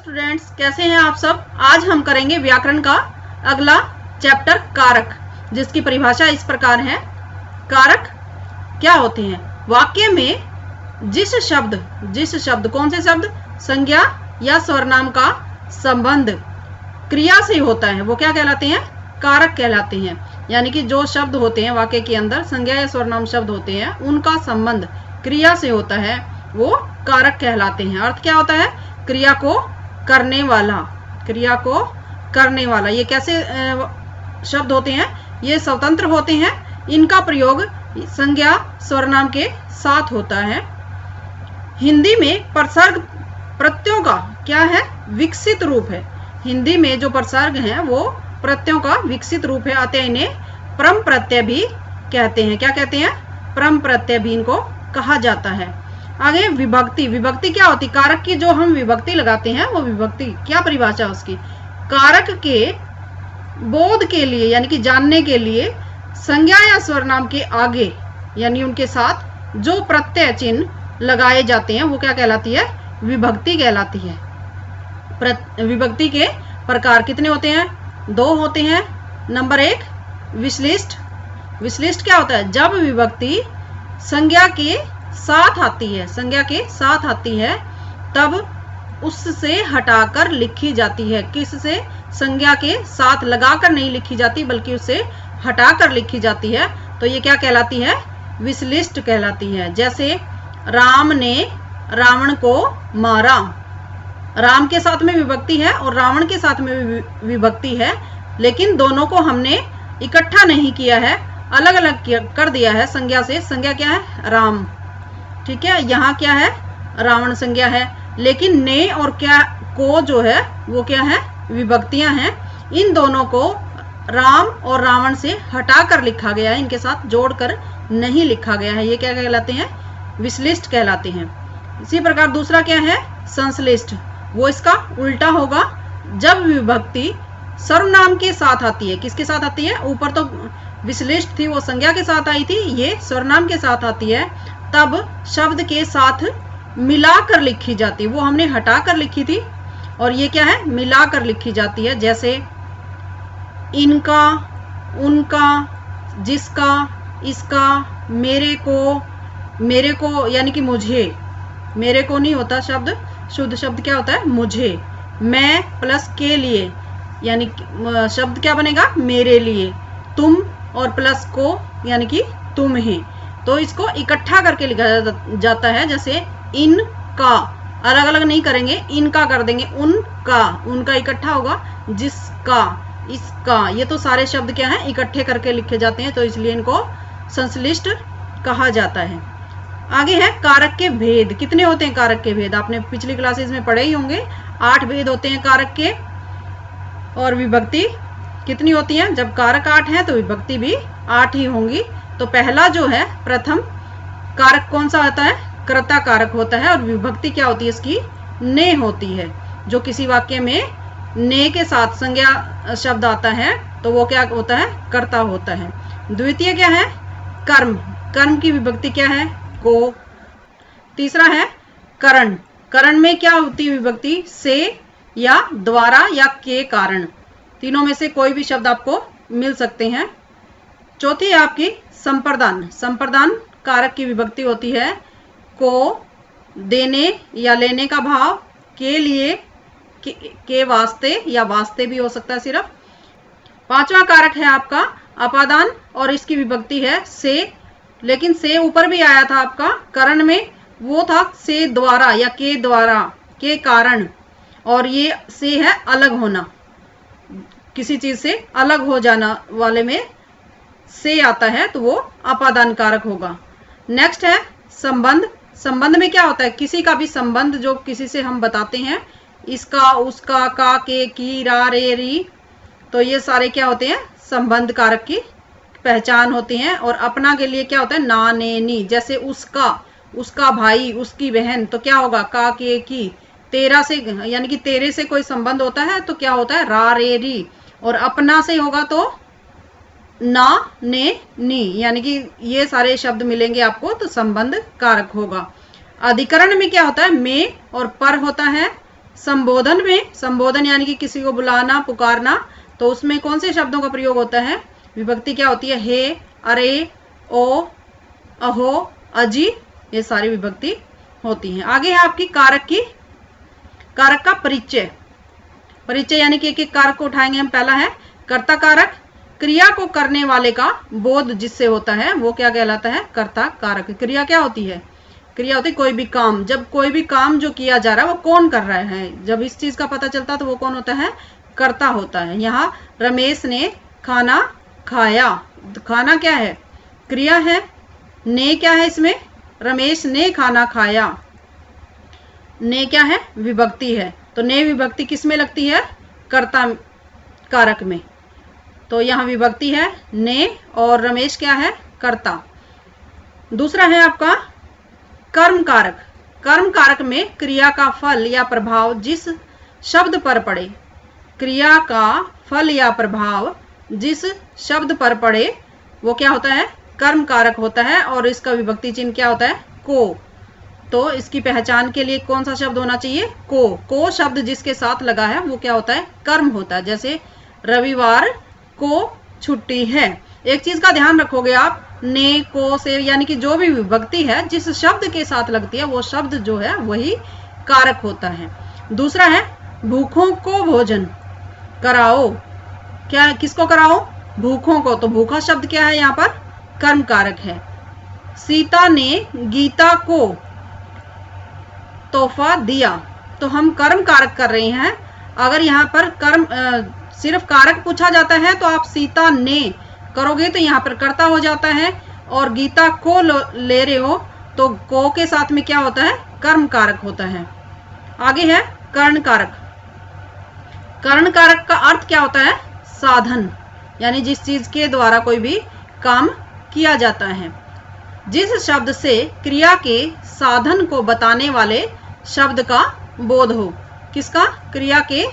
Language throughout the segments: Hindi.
स्टूडेंट्स, कैसे हैं आप सब। आज हम करेंगे व्याकरण का अगला चैप्टर कारक, जिसकी परिभाषा इस प्रकार है। कारक क्या होते हैं? वाक्य में जिस शब्द कौन से शब्द, संज्ञा या स्वरनाम का संबंध क्रिया से होता है वो क्या कहलाते हैं? कारक कहलाते हैं। यानी कि जो शब्द होते हैं वाक्य के अंदर, संज्ञा या स्वरनाम शब्द होते हैं, उनका संबंध क्रिया से होता है वो कारक कहलाते हैं। अर्थ क्या होता है? क्रिया को करने वाला। ये कैसे शब्द होते हैं? ये स्वतंत्र होते हैं। इनका प्रयोग संज्ञा स्वरनाम के साथ होता है। हिंदी में प्रसर्ग प्रत्ययों का क्या है? विकसित रूप है। हिंदी में जो प्रसर्ग हैं वो प्रत्ययों का विकसित रूप है, अतः इन्हें परम प्रत्यय भी कहते हैं। क्या कहते हैं? परम प्रत्यय भी इनको कहा जाता है। आगे विभक्ति क्या होती? कारक की जो हम विभक्ति लगाते हैं वो विभक्ति क्या परिभाषा है उसकी? कारक के बोध के लिए यानी कि जानने के लिए संज्ञा या स्वरनाम के आगे यानी उनके साथ जो प्रत्यय चिन्ह लगाए जाते हैं वो क्या कहलाती है? विभक्ति कहलाती है। विभक्ति के प्रकार कितने होते हैं? 2 होते हैं। नंबर 1 विश्लिष्ट। विश्लिष्ट क्या होता है? जब विभक्ति संज्ञा के साथ आती है तब उससे हटाकर लिखी जाती है। किससे? संज्ञा के साथ लगाकर नहीं लिखी जाती बल्कि उससे हटाकर लिखी जाती है, तो ये क्या कहलाती है? विश्लिष्ट कहलाती है। जैसे राम ने रावण को मारा। राम के साथ में विभक्ति है और रावण के साथ में विभक्ति है, लेकिन दोनों को हमने इकट्ठा नहीं किया है, अलग अलग कर दिया है संज्ञा से। संज्ञा क्या है? राम। ठीक है, यहाँ क्या है? रावण संज्ञा है, लेकिन ने और क्या को जो है वो क्या है? विभक्तियां हैं। इन दोनों को राम और रावण से हटाकर लिखा गया है, इनके साथ जोड़कर नहीं लिखा गया है। ये क्या कहलाते हैं? विश्लिष्ट कहलाते हैं। इसी प्रकार दूसरा क्या है? संश्लिष्ट। वो इसका उल्टा होगा। जब विभक्ति सर्वनाम के साथ आती है। किसके साथ आती है? ऊपर तो विश्लिष्ट थी, वो संज्ञा के साथ आई थी, ये सर्वनाम के साथ आती है, तब शब्द के साथ मिलाकर लिखी जाती है। वो हमने हटाकर लिखी थी और ये क्या है? मिलाकर लिखी जाती है। जैसे इनका, उनका, जिसका, इसका, मेरे को यानी कि मुझे। मेरे को नहीं होता शब्द, शुद्ध शब्द क्या होता है? मुझे। मैं प्लस के लिए यानी शब्द क्या बनेगा? मेरे लिए। तुम और प्लस को यानी कि तुम्हें। तो इसको इकट्ठा करके लिखा जाता है। जैसे इनका, अलग अलग नहीं करेंगे, इनका कर देंगे। उनका इकट्ठा होगा। जिसका, इसका, ये तो सारे शब्द क्या हैं? इकट्ठे करके लिखे जाते हैं, तो इसलिए इनको संश्लिष्ट कहा जाता है। आगे है कारक के भेद। कितने होते हैं कारक के भेद? आपने पिछली क्लासेस में पढ़े ही होंगे। 8 भेद होते हैं कारक के। और विभक्ति कितनी होती है? जब कारक 8 है तो विभक्ति भी 8 ही होंगी। तो पहला जो है प्रथम कारक कौन सा होता है? कर्ता कारक होता है। और विभक्ति क्या होती है इसकी? ने होती है। जो किसी वाक्य में ने के साथ संज्ञा शब्द आता है तो वो क्या होता है? कर्ता होता है। द्वितीय क्या है? कर्म। कर्म की विभक्ति क्या है? को। तीसरा है करण। करण में क्या होती है विभक्ति? से या द्वारा या के कारण। तीनों में से कोई भी शब्द आपको मिल सकते हैं। चौथी है आपकी संप्रदान। संप्रदान कारक की विभक्ति होती है को, देने या लेने का भाव, के लिए, के वास्ते या वास्ते भी हो सकता है सिर्फ। पांचवा कारक है आपका अपादान और इसकी विभक्ति है से, लेकिन से ऊपर भी आया था आपका करण में, वो था से द्वारा या के द्वारा, के कारण। और ये से है अलग होना, किसी चीज से अलग हो जाना वाले में से आता है, तो वो अपादान कारक होगा। नेक्स्ट है संबंध। संबंध में क्या होता है? किसी का भी संबंध जो किसी से हम बताते हैं, इसका, उसका, का, के, की, रा, रे, री, तो ये सारे क्या होते हैं? संबंध कारक की पहचान होती हैं। और अपना के लिए क्या होता है? ना, ने, नी। जैसे उसका भाई, उसकी बहन, तो क्या होगा? का, के, की। तेरा से यानी कि तेरे से कोई संबंध होता है तो क्या होता है? रा, रे, री। और अपना से होगा तो ना, ने, नी, यानी कि ये सारे शब्द मिलेंगे आपको तो संबंध कारक होगा। अधिकरण में क्या होता है? में और पर होता है। संबोधन में, संबोधन यानी कि किसी को बुलाना, पुकारना, तो उसमें कौन से शब्दों का प्रयोग होता है? विभक्ति क्या होती है? हे, अरे, ओ, अहो, अजी, ये सारी विभक्ति होती हैं। आगे है आपकी कारक का परिचय। परिचय यानी कि एक एक कारक को उठाएंगे हम। पहला है कर्ता कारक। क्रिया को करने वाले का बोध जिससे होता है वो क्या कहलाता है? कर्ता कारक। क्रिया क्या होती है? क्रिया होती है कोई भी काम। जब कोई भी काम जो किया जा रहा है वो कौन कर रहा है, जब इस चीज का पता चलता है तो वो कौन होता है? कर्ता होता है। यहाँ रमेश ने खाना खाया, खाना क्या है? क्रिया है। ने क्या है इसमें? रमेश ने खाना खाया। ने क्या है? विभक्ति है। तो ने विभक्ति किस में लगती है? कर्ता कारक में। तो यहाँ विभक्ति है ने और रमेश क्या है? कर्ता। दूसरा है आपका कर्म कारक। कर्म कारक में क्रिया का फल या प्रभाव जिस शब्द पर पड़े, क्रिया का फल या प्रभाव जिस शब्द पर पड़े वो क्या होता है? कर्म कारक होता है। और इसका विभक्ति चिन्ह क्या होता है? को। तो इसकी पहचान के लिए कौन सा शब्द होना चाहिए? को शब्द जिसके साथ लगा है वो क्या होता है? कर्म होता है। जैसे रविवार को छुट्टी है। एक चीज का ध्यान रखोगे आप, ने, को से यानी कि जो भी विभक्ति है जिस शब्द के साथ लगती है वो शब्द जो है वही कारक होता है। दूसरा है भूखों को भोजन कराओ। क्या, किसको कराओ? भूखों को। तो भूखा शब्द क्या है? यहाँ पर कर्म कारक है। सीता ने गीता को तोहफा दिया। तो हम कर्म कारक कर रहे हैं। अगर यहाँ पर सिर्फ कारक पूछा जाता है तो आप सीता ने करोगे तो यहाँ पर कर्ता हो जाता है, और गीता को ले रहे हो तो को के साथ में क्या होता है? कर्म कारक होता है। आगे है कर्ण कारक। कर्ण कारक का अर्थ क्या होता है? साधन, यानी जिस चीज के द्वारा कोई भी काम किया जाता है। जिस शब्द से क्रिया के साधन को बताने वाले शब्द का बोध हो। किसका? क्रिया के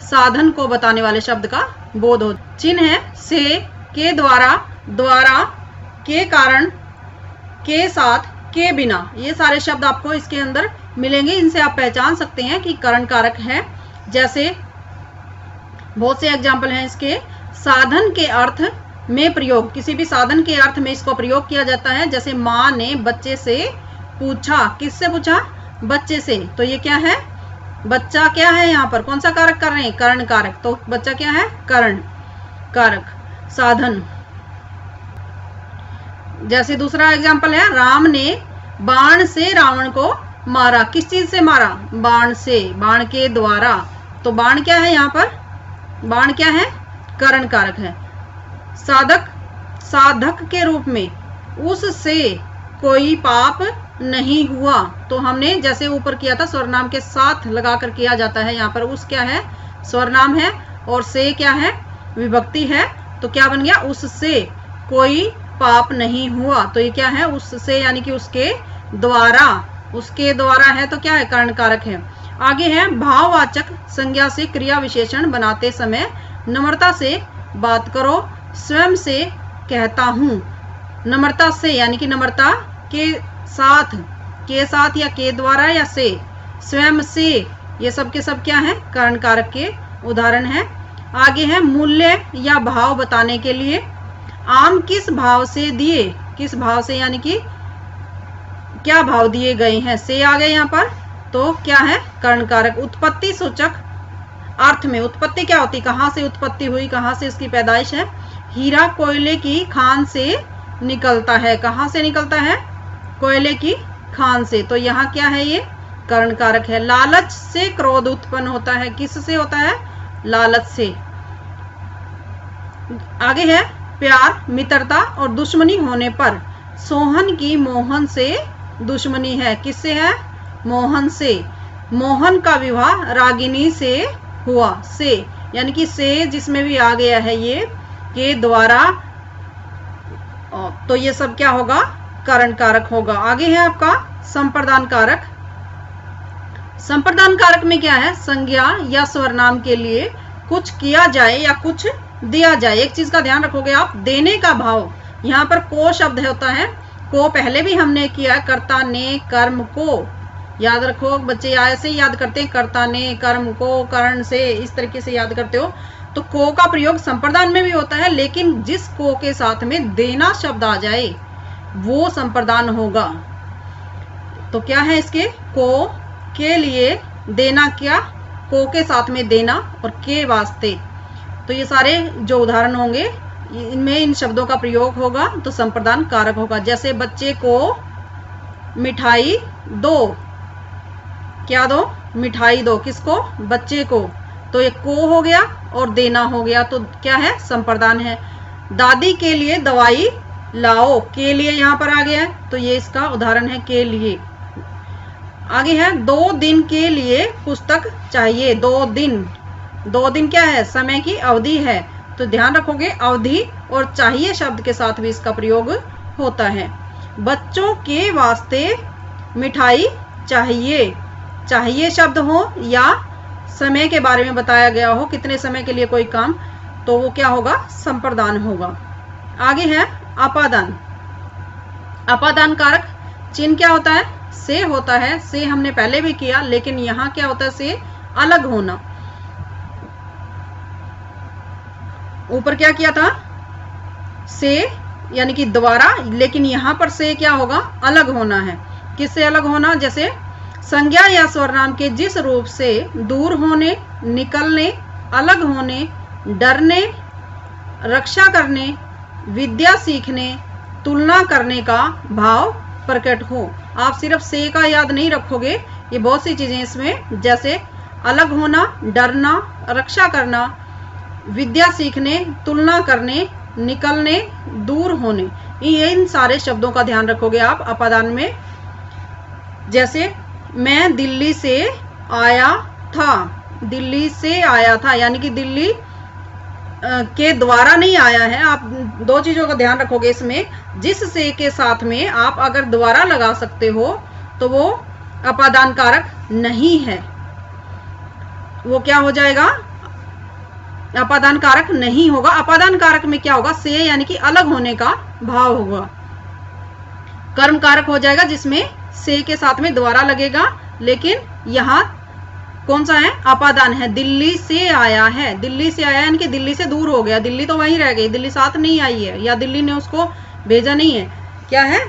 साधन को बताने वाले शब्द का बोध हो। चिन्ह है से, के द्वारा, द्वारा, के कारण, के साथ, के बिना। ये सारे शब्द आपको इसके अंदर मिलेंगे। इनसे आप पहचान सकते हैं कि कर्ण कारक है। जैसे बहुत से एग्जाम्पल हैं इसके। साधन के अर्थ में प्रयोग, किसी भी साधन के अर्थ में इसको प्रयोग किया जाता है। जैसे माँ ने बच्चे से पूछा। किससे पूछा? बच्चे से। तो ये क्या है? बच्चा क्या है? यहाँ पर कौन सा कारक कर रहे हैं? कर्ण कारक। तो बच्चा क्या है? कर्ण कारक। साधन। जैसे दूसरा एग्जाम्पल है राम ने बाण से रावण को मारा। किस चीज से मारा? बाण से, बाण के द्वारा। तो बाण क्या है? यहाँ पर बाण क्या है? कर्ण कारक है। साधक के रूप में उससे कोई पाप नहीं हुआ। तो हमने जैसे ऊपर किया था स्वरनाम के साथ लगाकर किया जाता है। यहाँ पर उस क्या है? स्वरनाम है। और से क्या है? विभक्ति है। तो क्या बन गया? उससे कोई पाप नहीं हुआ। तो ये क्या है? उससे यानी कि उसके द्वारा। उसके द्वारा है तो क्या है? कर्ण कारक है। आगे है भाववाचक संज्ञा से क्रिया विशेषण बनाते समय नम्रता से बात करो। स्वयं से कहता हूँ। नम्रता से यानी कि नम्रता के साथ या के द्वारा या से। स्वयं से, ये सब के सब क्या है? कर्ण कारक के उदाहरण है। आगे है मूल्य या भाव बताने के लिए। आम किस भाव से दिए? किस भाव से यानी कि क्या भाव दिए गए हैं? से आ गए यहाँ पर। तो क्या है? कर्ण कारक। उत्पत्ति सूचक अर्थ में उत्पत्ति क्या होती? कहाँ से उत्पत्ति हुई, कहाँ से इसकी पैदाइश है? हीरा कोयले की खान से निकलता है। कहाँ से निकलता है? कोयले की खान से। तो यहाँ क्या है? ये कर्ण कारक है। लालच से क्रोध उत्पन्न होता है। किस से होता है? लालच से। आगे है प्यार, मित्रता और दुश्मनी होने पर। सोहन की मोहन से दुश्मनी है। किससे है? मोहन से। मोहन का विवाह रागिनी से हुआ। से यानी कि से जिसमें भी आ गया है ये के द्वारा, तो ये सब क्या होगा? कर्ण कारक होगा। आगे है आपका संप्रदान कारक। संप्रदान कारक में क्या है? संज्ञा या स्वरनाम के लिए कुछ किया जाए या कुछ दिया जाए। एक चीज का ध्यान रखोगे आप, देने का भाव। यहाँ पर को शब्द होता है। को पहले भी हमने किया, कर्ता ने कर्म को याद रखो बच्चे, ऐसे ही याद करते हैं, कर्ता ने, कर्म को, कर्ण से, इस तरीके से याद करते हो। तो को का प्रयोग संप्रदान में भी होता है, लेकिन जिस को के साथ में देना शब्द आ जाए वो संप्रदान होगा। तो क्या है इसके, को के लिए, देना, क्या, को के साथ में देना और के वास्ते। तो ये सारे जो उदाहरण होंगे इनमें इन शब्दों का प्रयोग होगा तो संप्रदान कारक होगा। जैसे बच्चे को मिठाई दो, क्या दो, मिठाई दो, किसको, बच्चे को। तो ये को हो गया और देना हो गया, तो क्या है, संप्रदान है। दादी के लिए दवाई लाओ, के लिए यहाँ पर आ गया है, तो ये इसका उदाहरण है, के लिए। आगे है 2 दिन के लिए पुस्तक चाहिए, 2 दिन, 2 दिन क्या है, समय की अवधि है। तो ध्यान रखोगे अवधि और चाहिए शब्द के साथ भी इसका प्रयोग होता है। बच्चों के वास्ते मिठाई चाहिए, चाहिए शब्द हो या समय के बारे में बताया गया हो, कितने समय के लिए कोई काम, तो वो क्या होगा, संप्रदान होगा। आगे है अपादान। अपादान कारक चिन्ह क्या होता है, से होता है। से हमने पहले भी किया, लेकिन यहाँ क्या होता है, से अलग होना। ऊपर क्या किया था, से यानी कि द्वारा, लेकिन यहाँ पर से क्या होगा, अलग होना है। किससे अलग होना, जैसे संज्ञा या स्वरनाम के जिस रूप से दूर होने, निकलने, अलग होने, डरने, रक्षा करने, विद्या सीखने, तुलना करने का भाव प्रकट हो। आप सिर्फ से का याद नहीं रखोगे, ये बहुत सी चीजें इसमें, जैसे अलग होना, डरना, रक्षा करना, विद्या सीखने, तुलना करने, निकलने, दूर होने, इन सारे शब्दों का ध्यान रखोगे आप अपादान में। जैसे मैं दिल्ली से आया था, दिल्ली से आया था यानी कि दिल्ली के द्वारा नहीं आया है। आप 2 चीजों का ध्यान रखोगे इसमें, जिस से के साथ में आप अगर द्वारा लगा सकते हो तो वो अपादान कारक नहीं है, वो क्या हो जाएगा, अपादान कारक नहीं होगा। अपादान कारक में क्या होगा, से यानी कि अलग होने का भाव होगा। कर्म कारक हो जाएगा जिसमें से के साथ में द्वारा लगेगा, लेकिन यहाँ कौन सा है, अपादान है। दिल्ली से आया है, दिल्ली से आया यानी कि दिल्ली से दूर हो गया, दिल्ली तो वहीं रह गई, दिल्ली साथ नहीं आई है या दिल्ली ने उसको भेजा नहीं है, क्या है,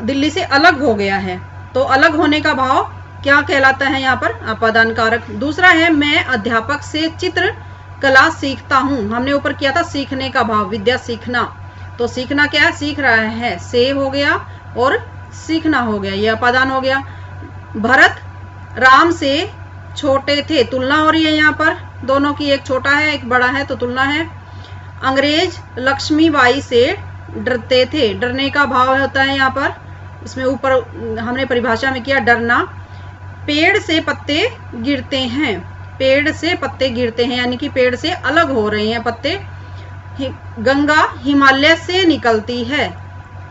दिल्ली से अलग हो गया है। तो अलग होने का भाव क्या कहलाता है यहाँ पर, अपादान कारक। दूसरा है मैं अध्यापक से चित्र कला सीखता हूँ, हमने ऊपर किया था सीखने का भाव, विद्या सीखना। तो सीखना क्या है, सीख रहा है, से हो गया और सीखना हो गया, ये अपादान हो गया। भरत राम से छोटे थे, तुलना हो रही है यहाँ पर दोनों की, एक छोटा है एक बड़ा है तो तुलना है। अंग्रेज लक्ष्मीबाई से डरते थे, डरने का भाव होता है यहाँ पर, इसमें ऊपर हमने परिभाषा में किया डरना। पेड़ से पत्ते गिरते हैं, पेड़ से पत्ते गिरते हैं यानी कि पेड़ से अलग हो रहे हैं पत्ते। गंगा हिमालय से निकलती है,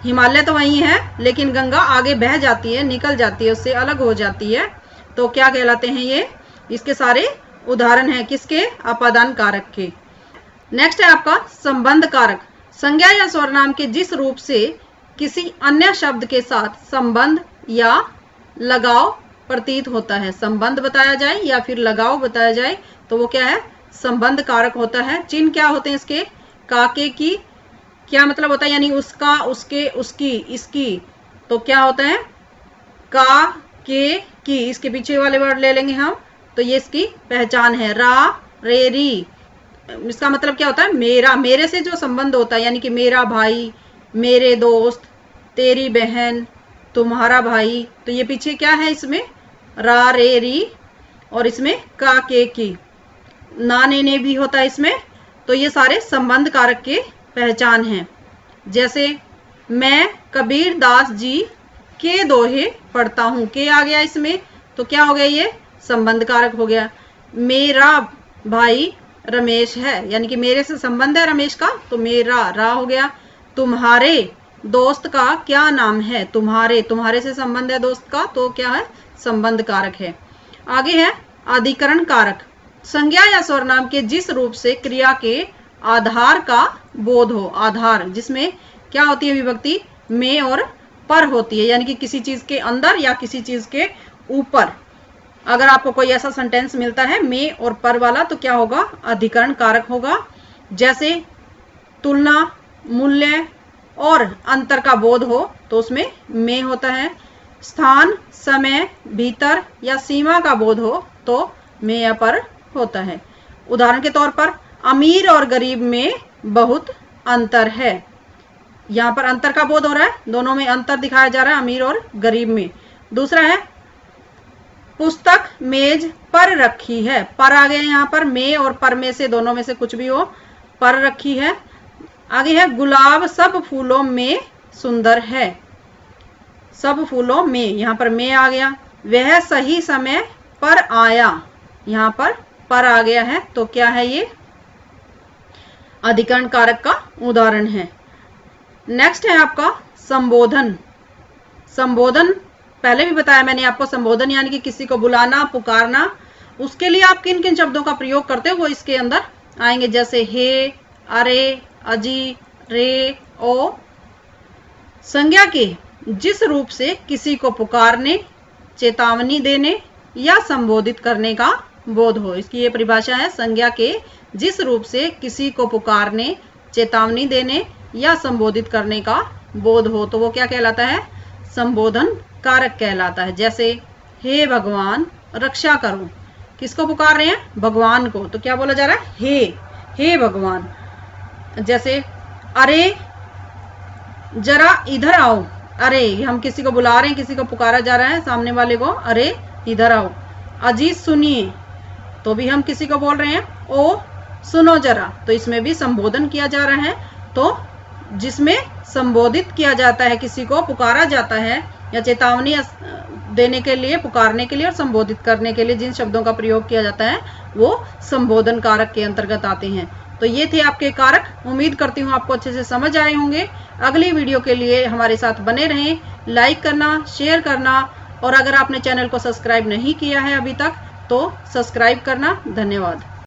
हिमालय तो वही है लेकिन गंगा आगे बह जाती है, निकल जाती है, उससे अलग हो जाती है, तो क्या कहलाते हैं ये, इसके सारे उदाहरण हैं किसके, अपादान कारक के। नेक्स्ट है आपका संबंध कारक। संज्ञा या स्वरनाम के जिस रूप से किसी अन्य शब्द के साथ संबंध या लगाव प्रतीत होता है, संबंध बताया जाए या फिर लगाव बताया जाए तो वो क्या है, संबंध कारक होता है। चिन्ह क्या होते हैं इसके, काके की क्या मतलब होता है, यानी उसका, उसके, उसकी, इसकी, तो क्या होता है, का, के, की, इसके पीछे वाले वर्ड ले लेंगे हम, तो ये इसकी पहचान है। रा, रे, री, इसका मतलब क्या होता है, मेरा, मेरे से जो संबंध होता है, यानी कि मेरा भाई, मेरे दोस्त, तेरी बहन, तुम्हारा भाई, तो ये पीछे क्या है इसमें, रा, रे, री, और इसमें का, के, की, ना, ने भी होता है इसमें। तो ये सारे संबंध कारक के पहचान है। जैसे मैं कबीर दास जी के दोहे पढ़ता हूं, के आ गया इसमें, तो क्या हो गया, ये संबंध कारक हो गया। मेरा भाई रमेश है, यानी कि मेरे से संबंध है रमेश का, तो मेरा, रा हो गया। तुम्हारे दोस्त का क्या नाम है, तुम्हारे, तुम्हारे से संबंध है दोस्त का, तो क्या है, संबंध कारक है। आगे है अधिकरण कारक। संज्ञा या स्वरनाम के जिस रूप से क्रिया के आधार का बोध हो, आधार जिसमें क्या होती है विभक्ति, में और पर होती है, यानी कि किसी चीज के अंदर या किसी चीज के ऊपर। अगर आपको कोई ऐसा सेंटेंस मिलता है में और पर वाला तो क्या होगा, अधिकरण कारक होगा। जैसे तुलना, मूल्य और अंतर का बोध हो तो उसमें में होता है। स्थान, समय, भीतर या सीमा का बोध हो तो में या पर होता है। उदाहरण के तौर पर अमीर और गरीब में बहुत अंतर है। यहां पर अंतर का बोध हो रहा है, दोनों में अंतर दिखाया जा रहा है, अमीर और गरीब में। दूसरा है पुस्तक मेज पर रखी है। पर आ गया यहाँ पर, में और पर में से दोनों में से कुछ भी हो, पर रखी है। आगे है गुलाब सब फूलों में सुंदर है। सब फूलों में, यहां पर में आ गया। वह सही समय पर आया, यहां पर आ गया है तो क्या है ये, अधिकरण कारक का उदाहरण है। नेक्स्ट है आपका संबोधन। संबोधन पहले भी बताया मैंने आपको, संबोधन यानी कि किसी को बुलाना, पुकारना। उसके लिए आप किन किन शब्दों का प्रयोग करते हो वो इसके अंदर आएंगे, जैसे हे, अरे, अजी, रे, ओ। संज्ञा के जिस रूप से किसी को पुकारने, चेतावनी देने या संबोधित करने का बोध हो, इसकी ये परिभाषा है। संज्ञा के जिस रूप से किसी को पुकारने, चेतावनी देने या संबोधित करने का बोध हो तो वो क्या कहलाता है, संबोधन कारक कहलाता है। जैसे हे भगवान रक्षा करो, किसको पुकार रहे हैं, भगवान को, तो क्या बोला जा रहा है, हे भगवान। जैसे अरे जरा इधर आओ, अरे हम किसी को बुला रहे हैं, किसी को पुकारा जा रहा है सामने वाले को, अरे इधर आओ। अजी सुनिए, तो भी हम किसी को बोल रहे हैं, ओ सुनो जरा, तो इसमें भी संबोधन किया जा रहा है। तो जिसमें संबोधित किया जाता है, किसी को पुकारा जाता है या चेतावनी देने के लिए, पुकारने के लिए और संबोधित करने के लिए जिन शब्दों का प्रयोग किया जाता है वो संबोधन कारक के अंतर्गत आते हैं। तो ये थे आपके कारक। उम्मीद करती हूँ आपको अच्छे से समझ आए होंगे। अगली वीडियो के लिए हमारे साथ बने रहें, लाइक करना, शेयर करना, और अगर आपने चैनल को सब्सक्राइब नहीं किया है अभी तक तो सब्सक्राइब करना। धन्यवाद।